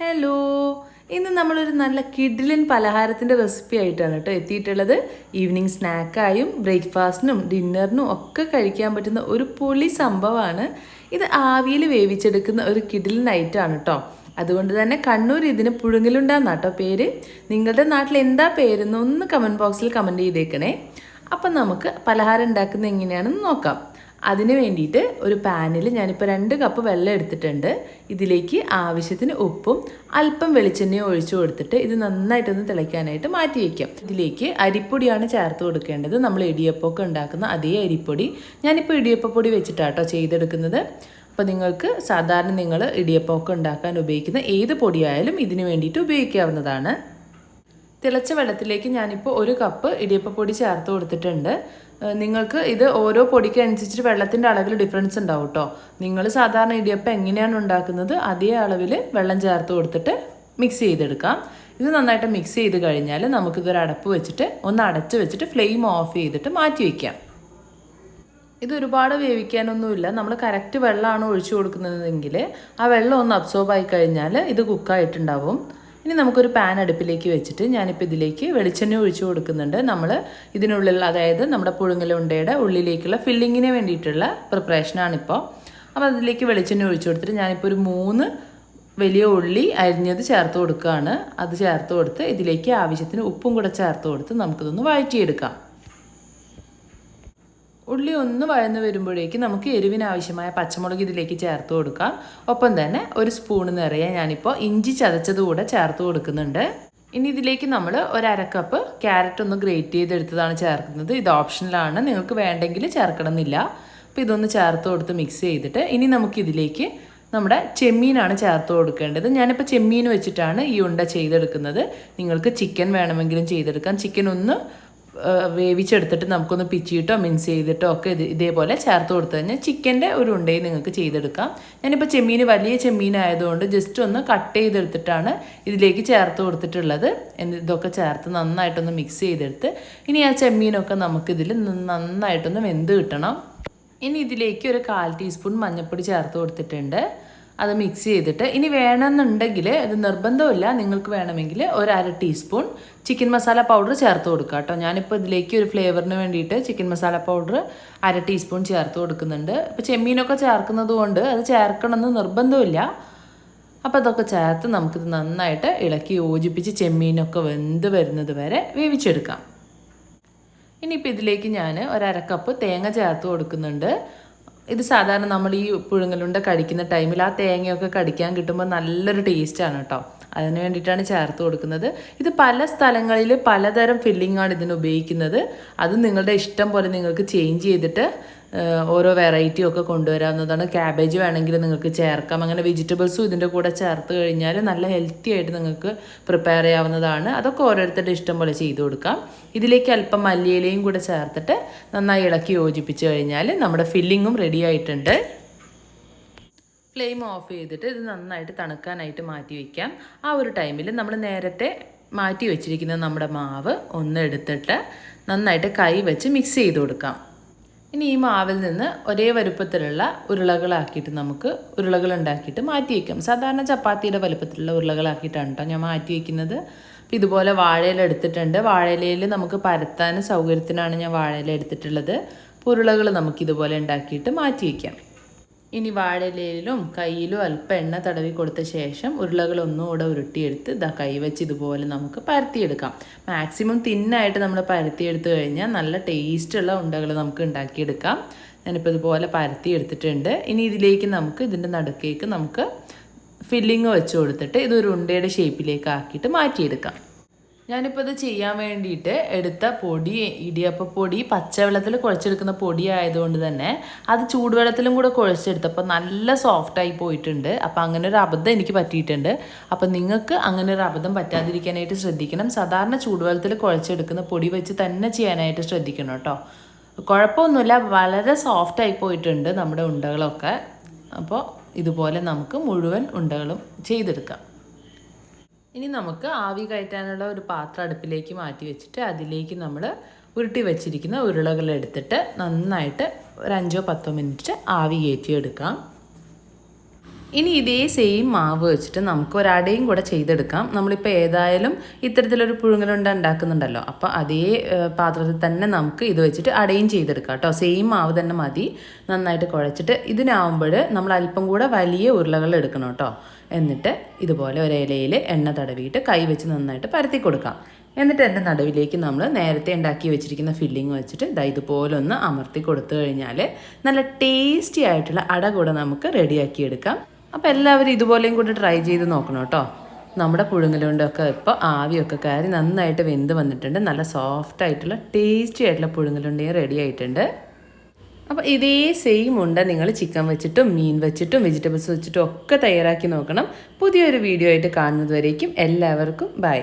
Hello, ഇന്ന് നമ്മളൊരു നല്ല കിഡിലൻ പലഹാരത്തിൻ്റെ റെസിപ്പി ആയിട്ടാണ് കേട്ടോ എത്തിയിട്ടുള്ളത്. ഈവനിങ് സ്നാക്കായും ബ്രേക്ക്ഫാസ്റ്റിനും ഡിന്നറിനും ഒക്കെ കഴിക്കാൻ പറ്റുന്ന ഒരു പൊളി സംഭവമാണ് ഇത്. ആവിയിൽ വേവിച്ചെടുക്കുന്ന ഒരു കിഡിലൻ ഐറ്റമാണ് കേട്ടോ. അതുകൊണ്ട് തന്നെ കണ്ണൂർ ഇതിന് പുഴുങ്ങലുണ്ടാന്നാട്ടോ പേര്. നിങ്ങളുടെ നാട്ടിൽ എന്താ പേരെന്ന് ഒന്ന് കമൻറ്റ് ബോക്സിൽ കമൻറ്റ് ചെയ്തേക്കണേ. അപ്പം നമുക്ക് പലഹാരം ഉണ്ടാക്കുന്നത് എങ്ങനെയാണെന്ന് നോക്കാം. അതിന് വേണ്ടിയിട്ട് ഒരു പാനിൽ ഞാനിപ്പോൾ 2 കപ്പ് വെള്ളം എടുത്തിട്ടുണ്ട്. ഇതിലേക്ക് ആവശ്യത്തിന് ഉപ്പും അല്പം വെളിച്ചെണ്ണയും ഒഴിച്ചു കൊടുത്തിട്ട് ഇത് നന്നായിട്ടൊന്ന് തിളയ്ക്കാനായിട്ട് മാറ്റി വയ്ക്കാം. ഇതിലേക്ക് അരിപ്പൊടിയാണ് ചേർത്ത് കൊടുക്കേണ്ടത്. നമ്മൾ ഇടിയപ്പമൊക്കെ ഉണ്ടാക്കുന്ന അതേ അരിപ്പൊടി. ഞാനിപ്പോൾ ഇടിയപ്പപ്പൊടി വെച്ചിട്ടാട്ടോ ചെയ്തെടുക്കുന്നത്. അപ്പോൾ നിങ്ങൾക്ക് സാധാരണ നിങ്ങൾ ഇടിയപ്പമൊക്കെ ഉണ്ടാക്കാൻ ഉപയോഗിക്കുന്ന ഏത് പൊടിയായാലും ഇതിന് വേണ്ടിയിട്ട് ഉപയോഗിക്കാവുന്നതാണ്. തിളച്ച വെള്ളത്തിലേക്ക് ഞാനിപ്പോൾ 1 കപ്പ് ഇടിയപ്പപ്പൊടി ചേർത്ത് കൊടുത്തിട്ടുണ്ട്. നിങ്ങൾക്ക് ഇത് ഓരോ പൊടിക്ക് അനുസരിച്ചിട്ട് വെള്ളത്തിൻ്റെ അളവിൽ ഡിഫറൻസ് ഉണ്ടാവും കേട്ടോ. നിങ്ങൾ സാധാരണ ഇടിയപ്പം എങ്ങനെയാണ് ഉണ്ടാക്കുന്നത് അതേ അളവിൽ വെള്ളം ചേർത്ത് കൊടുത്തിട്ട് മിക്സ് ചെയ്തെടുക്കാം. ഇത് നന്നായിട്ട് മിക്സ് ചെയ്ത് കഴിഞ്ഞാൽ നമുക്കിതൊരു അടപ്പ് വെച്ചിട്ട് ഒന്ന് അടച്ച് വെച്ചിട്ട് ഫ്ലെയിം ഓഫ് ചെയ്തിട്ട് മാറ്റി വയ്ക്കാം. ഇത് ഒരുപാട് വേവിക്കാനൊന്നുമില്ല. നമ്മൾ കറക്റ്റ് വെള്ളമാണ് ഒഴിച്ചു കൊടുക്കുന്നതെങ്കിൽ ആ വെള്ളം ഒന്ന് അബ്സോർബ് ആയി കഴിഞ്ഞാൽ ഇത് കുക്കായിട്ടുണ്ടാവും. ഇനി നമുക്കൊരു പാൻ അടുപ്പിലേക്ക് വെച്ചിട്ട് ഞാനിപ്പോൾ ഇതിലേക്ക് വെളിച്ചെണ്ണ ഒഴിച്ചു കൊടുക്കുന്നുണ്ട്. നമ്മൾ ഇതിനുള്ളിൽ, അതായത് നമ്മുടെ പുഴുങ്ങലുണ്ടയുടെ ഉള്ളിലേക്കുള്ള ഫില്ലിങ്ങിന് വേണ്ടിയിട്ടുള്ള പ്രിപ്പറേഷനാണിപ്പോൾ. അപ്പോൾ അതിലേക്ക് വെളിച്ചെണ്ണ ഒഴിച്ചു കൊടുത്തിട്ട് ഞാനിപ്പോൾ ഒരു 3 വലിയ ഉള്ളി അരിഞ്ഞത് ചേർത്ത് കൊടുക്കുകയാണ്. അത് ചേർത്ത് കൊടുത്ത് ഇതിലേക്ക് ആവശ്യത്തിന് ഉപ്പും കൂടെ ചേർത്ത് കൊടുത്ത് നമുക്കിതൊന്ന് വഴറ്റിയെടുക്കാം. ഉള്ളി ഒന്ന് വഴന്ന് വരുമ്പോഴേക്ക് നമുക്ക് എരിവിനാവശ്യമായ പച്ചമുളക് ഇതിലേക്ക് ചേർത്ത് കൊടുക്കാം. ഒപ്പം തന്നെ 1 സ്പൂൺ നിറയെ ഞാനിപ്പോൾ ഇഞ്ചി ചതച്ചതുകൂടെ ചേർത്ത് കൊടുക്കുന്നുണ്ട്. ഇനി ഇതിലേക്ക് നമ്മൾ 1/2 കപ്പ് ക്യാരറ്റ് ഒന്ന് ഗ്രേറ്റ് ചെയ്തെടുത്തതാണ് ചേർക്കുന്നത്. ഇത് ഓപ്ഷണലാണ്, നിങ്ങൾക്ക് വേണ്ടെങ്കിൽ ചേർക്കണമെന്നില്ല. അപ്പോൾ ഇതൊന്ന് ചേർത്ത് കൊടുത്ത് മിക്സ് ചെയ്തിട്ട് ഇനി നമുക്കിതിലേക്ക് നമ്മുടെ ചെമ്മീനാണ് ചേർത്ത് കൊടുക്കേണ്ടത്. ഞാനിപ്പോൾ ചെമ്മീൻ വെച്ചിട്ടാണ് ഈ ഉണ്ട ചെയ്തെടുക്കുന്നത്. നിങ്ങൾക്ക് ചിക്കൻ വേണമെങ്കിലും ചെയ്തെടുക്കാം. ചിക്കൻ ഒന്ന് വേവിച്ചെടുത്തിട്ട് നമുക്കൊന്ന് പിച്ചിയിട്ടോ മിൻസ് ചെയ്തിട്ടോ ഒക്കെ ഇതേപോലെ ചേർത്ത് കൊടുത്തു കഴിഞ്ഞാൽ ചിക്കൻ്റെ ഒരു ഉണ്ടയും നിങ്ങൾക്ക് ചെയ്തെടുക്കാം. ഞാനിപ്പോൾ ചെമ്മീൻ വലിയ ചെമ്മീനായതുകൊണ്ട് ജസ്റ്റ് ഒന്ന് കട്ട് ചെയ്തെടുത്തിട്ടാണ് ഇതിലേക്ക് ചേർത്ത് കൊടുത്തിട്ടുള്ളത്. ഇതൊക്കെ ചേർത്ത് നന്നായിട്ടൊന്ന് മിക്സ് ചെയ്തെടുത്ത് ഇനി ആ ചെമ്മീനൊക്കെ നമുക്കിതിൽ നന്നായിട്ടൊന്ന് വെന്ത് കിട്ടണം. ഇനി ഇതിലേക്ക് ഒരു 1/4 ടീസ്പൂൺ മഞ്ഞൾപ്പൊടി ചേർത്ത് കൊടുത്തിട്ടുണ്ട്. അത് മിക്സ് ചെയ്തിട്ട് ഇനി വേണമെന്നുണ്ടെങ്കിൽ, ഇത് നിർബന്ധമില്ല, നിങ്ങൾക്ക് വേണമെങ്കിൽ 1/2 ടീസ്പൂൺ ചിക്കൻ മസാല പൗഡർ ചേർത്ത് കൊടുക്കുക കേട്ടോ. ഞാനിപ്പോൾ ഇതിലേക്ക് ഒരു ഫ്ലേവറിന് വേണ്ടിയിട്ട് ചിക്കൻ മസാല പൗഡർ 1/2 ടീസ്പൂൺ ചേർത്ത് കൊടുക്കുന്നുണ്ട്. ഇപ്പോൾ ചെമ്മീനൊക്കെ ചേർക്കുന്നത് കൊണ്ട് അത് ചേർക്കണമെന്ന് നിർബന്ധമില്ല. അപ്പോൾ അതൊക്കെ ചേർത്ത് നമുക്കിത് നന്നായിട്ട് ഇളക്കി യോജിപ്പിച്ച് ചെമ്മീനൊക്കെ വെന്ത് വരുന്നത് വരെ വേവിച്ചെടുക്കാം. ഇനിയിപ്പോൾ ഇതിലേക്ക് ഞാൻ 1/2 കപ്പ് തേങ്ങ ചേർത്ത് കൊടുക്കുന്നുണ്ട്. ഇത് സാധാരണ നമ്മൾ ഈ പുഴുങ്ങലുണ്ട കടിക്കുന്ന ടൈമിൽ ആ തേങ്ങയൊക്കെ കടിക്കാൻ കിട്ടുമ്പോൾ നല്ലൊരു ടേസ്റ്റാണ് കേട്ടോ. അതിന് വേണ്ടിയിട്ടാണ് ചേർത്ത് കൊടുക്കുന്നത്. ഇത് പല സ്ഥലങ്ങളിൽ പലതരം ഫില്ലിങ്ങാണ് ഇതിന് ഉപയോഗിക്കുന്നത്. അത് നിങ്ങളുടെ ഇഷ്ടം പോലെ നിങ്ങൾക്ക് ചേഞ്ച് ചെയ്തിട്ട് ഓരോ വെറൈറ്റി ഒക്കെ കൊണ്ടുവരാവുന്നതാണ്. ക്യാബേജ് വേണമെങ്കിൽ നിങ്ങൾക്ക് ചേർക്കാം. അങ്ങനെ വെജിറ്റബിൾസും ഇതിൻ്റെ കൂടെ ചേർത്ത് കഴിഞ്ഞാൽ നല്ല ഹെൽത്തി ആയിട്ട് നിങ്ങൾക്ക് പ്രിപ്പയർ ചെയ്യാവുന്നതാണ്. അതൊക്കെ ഓരോരുത്തരുടെ ഇഷ്ടം പോലെ ചെയ്ത് കൊടുക്കാം. ഇതിലേക്ക് അല്പം മല്ലിയിലയും കൂടെ ചേർത്തിട്ട് നന്നായി ഇളക്കി യോജിപ്പിച്ച് കഴിഞ്ഞാൽ നമ്മുടെ ഫില്ലിങ്ങും റെഡി ആയിട്ടുണ്ട്. ഫ്ലെയിം ഓഫ് ചെയ്തിട്ട് ഇത് നന്നായിട്ട് തണുക്കാനായിട്ട് മാറ്റി വയ്ക്കാം. ആ ഒരു ടൈമിൽ നമ്മൾ നേരത്തെ മാറ്റി വെച്ചിരിക്കുന്ന നമ്മുടെ മാവ് ഒന്ന് എടുത്തിട്ട് നന്നായിട്ട് കൈ വെച്ച് മിക്സ് ചെയ്ത് കൊടുക്കാം. ഇനി ഈ മാവിൽ നിന്ന് ഒരേ വലുപ്പത്തിലുള്ള ഉരുളകളാക്കിയിട്ട് നമുക്ക് ഉരുളകൾ ഉണ്ടാക്കിയിട്ട് മാറ്റി വയ്ക്കാം. സാധാരണ ചപ്പാത്തിയുടെ വലുപ്പത്തിലുള്ള ഉരുളകളാക്കിയിട്ടാണ് കേട്ടോ ഞാൻ മാറ്റി വയ്ക്കുന്നത്. അപ്പോൾ ഇതുപോലെ വാഴയില എടുത്തിട്ടുണ്ട്. വാഴയിലയിൽ നമുക്ക് പരത്താൻ സൗകര്യത്തിനാണ് ഞാൻ വാഴയില എടുത്തിട്ടുള്ളത്. ഉരുളകൾ നമുക്കിതുപോലെ ഉണ്ടാക്കിയിട്ട് മാറ്റി വയ്ക്കാം. ഇനി വാഴയിലയിലും കയ്യിലും അല്പം എണ്ണ തടവി കൊടുത്ത ശേഷം ഉരുളകൾ ഒന്നുകൂടെ ഉരുട്ടിയെടുത്ത് കൈ വെച്ച് ഇതുപോലെ നമുക്ക് പരത്തിയെടുക്കാം. മാക്സിമം തിന്നായിട്ട് നമ്മൾ പരത്തിയെടുത്ത് കഴിഞ്ഞാൽ നല്ല ടേസ്റ്റുള്ള ഉണ്ടകൾ നമുക്ക് ഉണ്ടാക്കിയെടുക്കാം. ഞാനിപ്പോൾ ഇതുപോലെ പരത്തിയെടുത്തിട്ടുണ്ട്. ഇനി ഇതിലേക്ക് നമുക്ക് ഇതിൻ്റെ നടുക്കേക്ക് നമുക്ക് ഫില്ലിങ് വെച്ച് കൊടുത്തിട്ട് ഇതൊരു ഉണ്ടയുടെ ഷേപ്പിലേക്ക് ആക്കിയിട്ട് മാറ്റിയെടുക്കാം. ഞാനിപ്പോൾ ഇത് ചെയ്യാൻ വേണ്ടിയിട്ട് എടുത്ത പൊടി ഇടിയപ്പപ്പൊടി പച്ചവെള്ളത്തിൽ കുഴച്ചെടുക്കുന്ന പൊടി ആയതുകൊണ്ട് തന്നെ അത് ചൂടുവെള്ളത്തിലും കൂടെ കുഴച്ചെടുത്തപ്പോൾ നല്ല സോഫ്റ്റായി പോയിട്ടുണ്ട്. അപ്പോൾ അങ്ങനെ ഒരു അബദ്ധം എനിക്ക് പറ്റിയിട്ടുണ്ട്. അപ്പോൾ നിങ്ങൾക്ക് അങ്ങനെ ഒരു അബദ്ധം പറ്റാതിരിക്കാനായിട്ട് ശ്രദ്ധിക്കണം. സാധാരണ ചൂടുവെള്ളത്തിൽ കുഴച്ചെടുക്കുന്ന പൊടി വെച്ച് തന്നെ ചെയ്യാനായിട്ട് ശ്രദ്ധിക്കണം കേട്ടോ. കുഴപ്പമൊന്നുമില്ല, വളരെ സോഫ്റ്റായി പോയിട്ടുണ്ട് നമ്മുടെ ഉണ്ടകളൊക്കെ. അപ്പോൾ ഇതുപോലെ നമുക്ക് മുഴുവൻ ഉണ്ടകളും ചെയ്തെടുക്കാം. ഇനി നമുക്ക് ആവി കയറ്റാനുള്ള ഒരു പാത്രം അടുപ്പിലേക്ക് മാറ്റി വെച്ചിട്ട് അതിലേക്ക് നമ്മൾ ഉരുട്ടി വെച്ചിരിക്കുന്ന ഉരുളകൾ എടുത്തിട്ട് നന്നായിട്ട് ഒരു 5-10 മിനിറ്റ് ആവി കയറ്റിയെടുക്കാം. ഇനി ഇതേ സെയിം മാവ് വെച്ചിട്ട് നമുക്ക് ഒരടയും കൂടെ ചെയ്തെടുക്കാം. നമ്മളിപ്പോൾ ഏതായാലും ഇത്തരത്തിലൊരു പുഴുങ്ങലുണ്ട ഉണ്ടാക്കുന്നുണ്ടല്ലോ, അപ്പോൾ അതേ പാത്രത്തിൽ തന്നെ നമുക്ക് ഇത് വെച്ചിട്ട് അടയും ചെയ്തെടുക്കാം കേട്ടോ. സെയിം മാവ് തന്നെ മതി. നന്നായിട്ട് കുഴച്ചിട്ട് ഇതിനാവുമ്പോൾ നമ്മൾ അല്പം കൂടെ വലിയ ഉരുളകൾ എടുക്കണം കേട്ടോ. എന്നിട്ട് ഇതുപോലെ ഒരു ഇലയിൽ എണ്ണ തടവിയിട്ട് കൈ വെച്ച് നന്നായിട്ട് പരത്തി കൊടുക്കാം. എന്നിട്ട് എൻ്റെ നടുവിലേക്ക് നമ്മൾ നേരത്തെ ഉണ്ടാക്കി വെച്ചിരിക്കുന്ന ഫില്ലിങ് വെച്ചിട്ട് ഇതുപോലെ ഒന്ന് അമർത്തി കൊടുത്തു കഴിഞ്ഞാൽ നല്ല ടേസ്റ്റി ആയിട്ടുള്ള അട കൂടെ നമുക്ക് റെഡിയാക്കി എടുക്കാം. അപ്പോൾ എല്ലാവരും ഇതുപോലെയും കൂടി ട്രൈ ചെയ്ത് നോക്കണം കേട്ടോ. നമ്മുടെ പുഴുങ്ങലുണ്ടൊക്കെ ഇപ്പോൾ ആവിയൊക്കെ കയറി നന്നായിട്ട് വെന്ത് വന്നിട്ടുണ്ട്. നല്ല സോഫ്റ്റ് ആയിട്ടുള്ള ടേസ്റ്റി ആയിട്ടുള്ള പുഴുങ്ങലുണ്ടയും റെഡി ആയിട്ടുണ്ട്. അപ്പോൾ ഇതേ സെയിം ഉണ്ട നിങ്ങൾ ചിക്കൻ വെച്ചിട്ടും മീൻ വെച്ചിട്ടും വെജിറ്റബിൾസ് വെച്ചിട്ടും ഒക്കെ തയ്യാറാക്കി നോക്കണം. പുതിയൊരു വീഡിയോ ആയിട്ട് കാണുന്നത് വരേക്കും എല്ലാവർക്കും ബൈ.